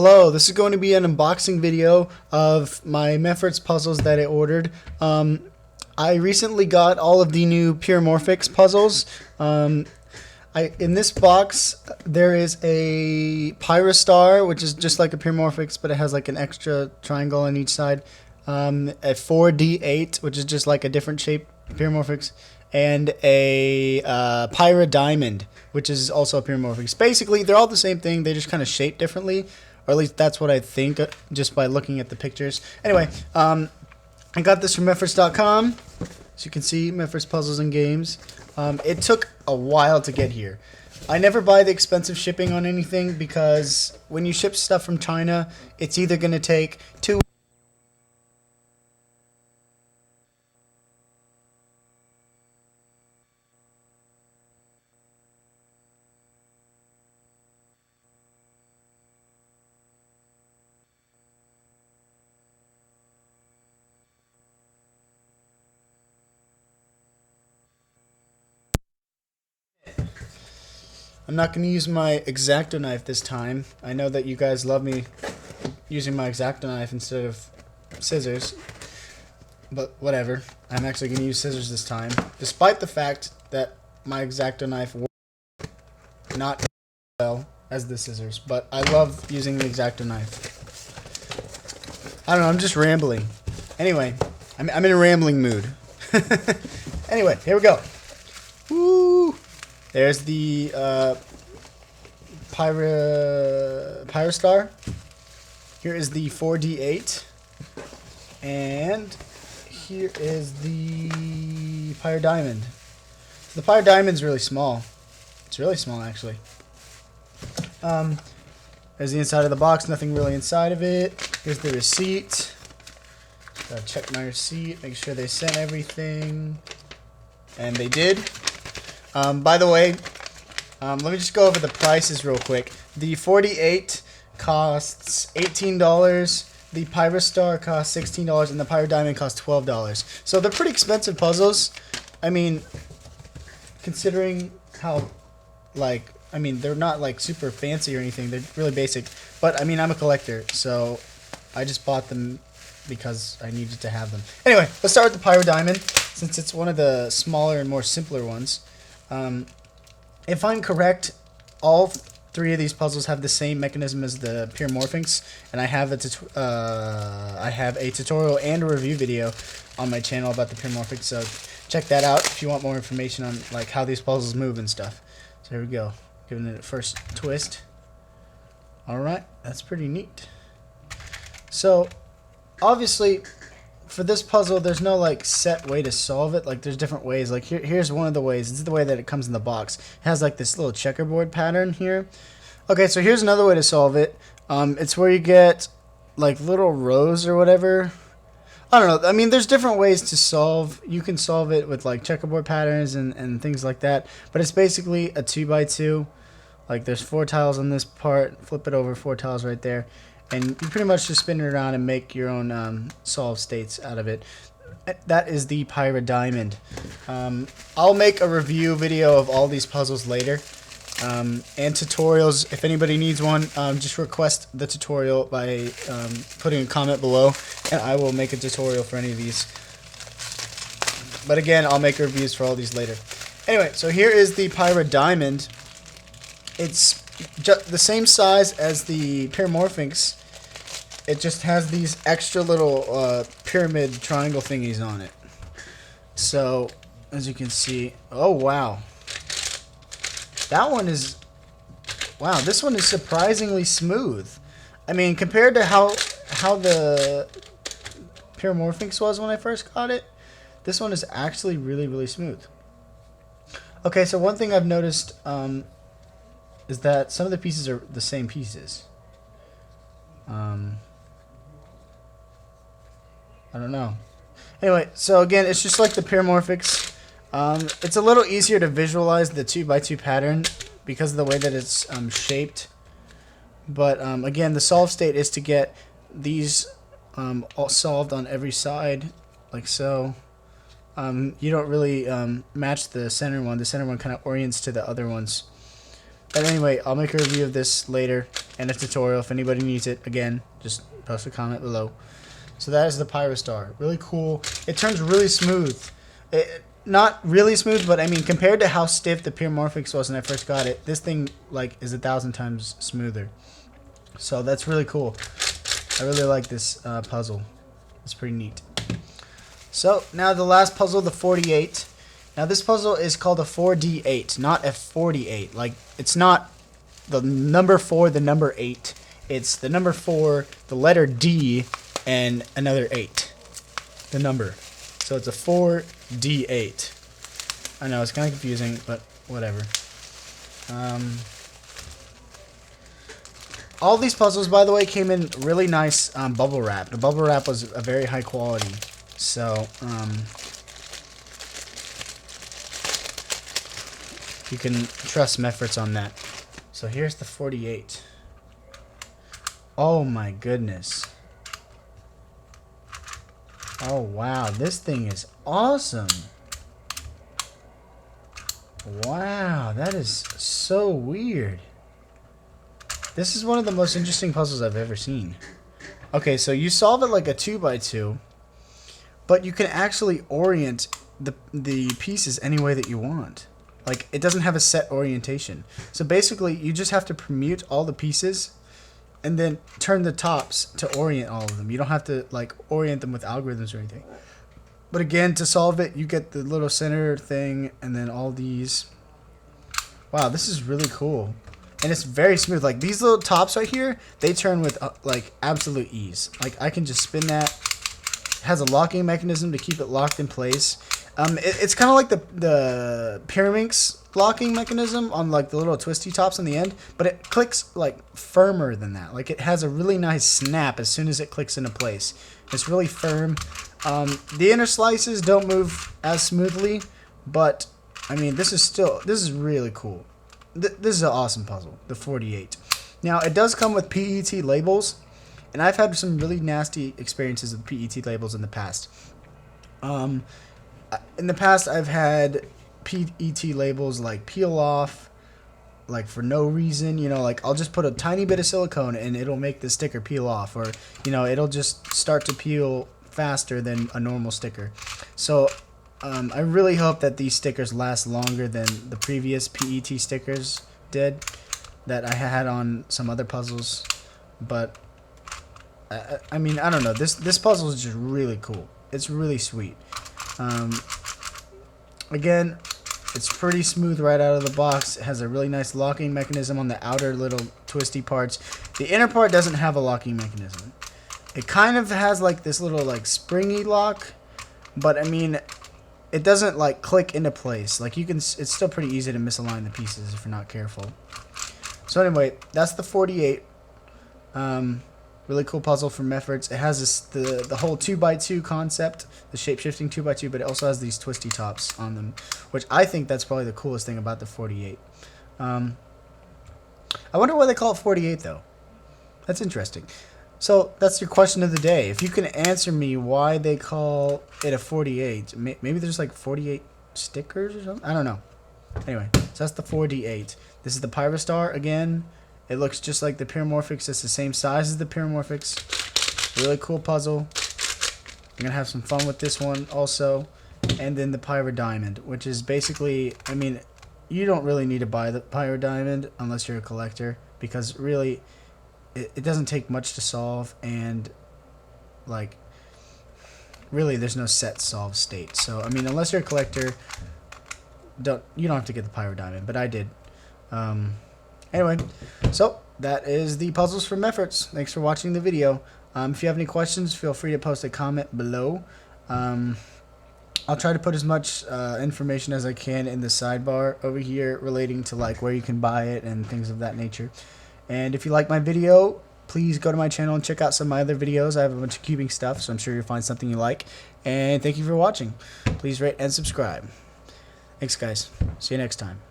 Hello, this is going to be an unboxing video of my Meffert's puzzles that I ordered. I recently got all of the new Pyromorphics puzzles. In this box, there is a PyraStar, which is just like a Pyromorphics, but it has like an extra triangle on each side. A 4D8, which is just like a different shape Pyromorphics, and a PyraDiamond, which is also a Pyromorphics. Basically, they're all the same thing. They just kind of shape differently, or at least that's what I think just by looking at the pictures. Anyway, I got this from Meffert.com. As you can see, Meffert's Puzzles and Games. It took a while to get here. I never buy the expensive shipping on anything because when you ship stuff from China, it's either going to take 2 I'm not going to use my X-Acto knife this time. I know that you guys love me using my X-Acto knife instead of scissors. But whatever. I'm actually going to use scissors this time. Despite the fact that my X-Acto knife works not as well as the scissors. But I love using the X-Acto knife. I don't know, I'm just rambling. Anyway, I'm in a rambling mood. Anyway, here we go. Woo! There's the PyraStar. Here is the 4D8. And here is the PyraDiamond. The PyraDiamond's really small. It's really small, actually. There's the inside of the box. Nothing really inside of it. Here's the receipt. Gotta check my receipt. Make sure they sent everything. And they did. By the way, let me just go over the prices real quick. The 48 costs $18, the PyraStar costs $16, and the PyraDiamond costs $12. So they're pretty expensive puzzles. I mean, considering how, they're not like super fancy or anything. They're really basic. But I mean, I'm a collector, so I just bought them because I needed to have them. Anyway, let's start with the PyraDiamond, since it's one of the smaller and more simpler ones. If I'm correct, all 3 of these puzzles have the same mechanism as the Pyromorphics, and I have a tutorial and a review video on my channel about the Pyromorphics, so check that out if you want more information on like how these puzzles move and stuff. So here we go, giving it a first twist. Alright, that's pretty neat. So, obviously, for this puzzle, there's no like set way to solve it. Like there's different ways. Like here's one of the ways. This is the way that it comes in the box. It has like this little checkerboard pattern here. Okay, so here's another way to solve it. It's where you get like little rows or whatever. I don't know. I mean, there's different ways to solve. You can solve it with like checkerboard patterns and things like that. But it's basically a 2x2. Like there's 4 tiles on this part. Flip it over, 4 tiles right there. And you pretty much just spin it around and make your own solved states out of it. That is the PyraDiamond. I'll make a review video of all these puzzles later. And tutorials. If anybody needs one, just request the tutorial by putting a comment below. And I will make a tutorial for any of these. But again, I'll make reviews for all these later. Anyway, so here is the PyraDiamond. It's the same size as the Pyromorphics. It just has these extra little pyramid triangle thingies on it. So, as you can see, oh wow. That one is, wow, this one is surprisingly smooth. I mean, compared to how the Pyromorphics was when I first got it, this one is actually really smooth. Okay, so one thing I've noticed is that some of the pieces are the same pieces. I don't know. Anyway, so again, it's just like the Pyromorphics. It's a little easier to visualize the 2x2 pattern because of the way that it's shaped. But again, the solve state is to get these all solved on every side, like so. You don't really match the center one. The center one kind of orients to the other ones. But anyway, I'll make a review of this later and a tutorial if anybody needs it. Again, just post a comment below. So that is the PyraStar. Really cool. It turns really smooth. Not really smooth, but I mean, compared to how stiff the Pyromorphics was when I first got it, this thing like is 1,000 times smoother. So that's really cool. I really like this puzzle. It's pretty neat. So now the last puzzle, the 48. Now this puzzle is called a 4D8, not a 48. Like, it's not the number 4, the number 8. It's the number 4, the letter D, and another 8. The number. So it's a 4D8. I know, it's kind of confusing, but whatever. All these puzzles, by the way, came in really nice bubble wrap. The bubble wrap was a very high quality. So, you can trust Meffert's on that. So here's the 48. Oh my goodness. Oh wow, this thing is awesome. Wow, that is so weird. This is one of the most interesting puzzles I've ever seen. Okay, so you solve it like a 2x2, but you can actually orient the pieces any way that you want. Like, it doesn't have a set orientation. So basically, you just have to permute all the pieces and then turn the tops to orient all of them. You don't have to, like, orient them with algorithms or anything. But again, to solve it, you get the little center thing and then all these. Wow, this is really cool. And it's very smooth. Like, these little tops right here, they turn with, like, absolute ease. Like, I can just spin that. It has a locking mechanism to keep it locked in place. It's kind of like the Pyraminx locking mechanism on like the little twisty tops on the end, but it clicks like firmer than that. Like, it has a really nice snap as soon as it clicks into place. It's really firm. The inner slices don't move as smoothly, but I mean, this is really cool. This is an awesome puzzle, the 48. Now, it does come with PET labels, and I've had some really nasty experiences with PET labels in the past. In the past, I've had PET labels like peel off, like for no reason. You know, like I'll just put a tiny bit of silicone and it'll make the sticker peel off, or you know, it'll just start to peel faster than a normal sticker. So I really hope that these stickers last longer than the previous PET stickers did that I had on some other puzzles. But I mean, I don't know. This puzzle is just really cool. It's really sweet. Again, it's pretty smooth right out of the box. It has a really nice locking mechanism on the outer little twisty parts. The inner part doesn't have a locking mechanism. It kind of has like this little like springy lock, but I mean, it doesn't like click into place. Like, you can, it's still pretty easy to misalign the pieces if you're not careful. So anyway, that's the 48. Really cool puzzle from Meffert's. It has this, the whole 2x2 concept, the shape-shifting 2x2, but it also has these twisty tops on them, which I think that's probably the coolest thing about the 48. I wonder why they call it 48, though. That's interesting. So that's your question of the day. If you can answer me why they call it a 48, maybe there's like 48 stickers or something? I don't know. Anyway, so that's the 4D8. This is the PyraStar again. It looks just like the Pyromorphics. It's the same size as the Pyromorphics. Really cool puzzle. I'm going to have some fun with this one also. And then the PyraDiamond, which is basically, I mean, you don't really need to buy the PyraDiamond unless you're a collector, because really, it doesn't take much to solve, and like, really there's no set solve state. So, I mean, unless you're a collector, you don't have to get the PyraDiamond, but I did. Anyway, so that is the puzzles from Meffert's. Thanks for watching the video. If you have any questions, feel free to post a comment below. I'll try to put as much information as I can in the sidebar over here relating to like where you can buy it and things of that nature. And if you like my video, please go to my channel and check out some of my other videos. I have a bunch of cubing stuff, so I'm sure you'll find something you like. And thank you for watching. Please rate and subscribe. Thanks, guys. See you next time.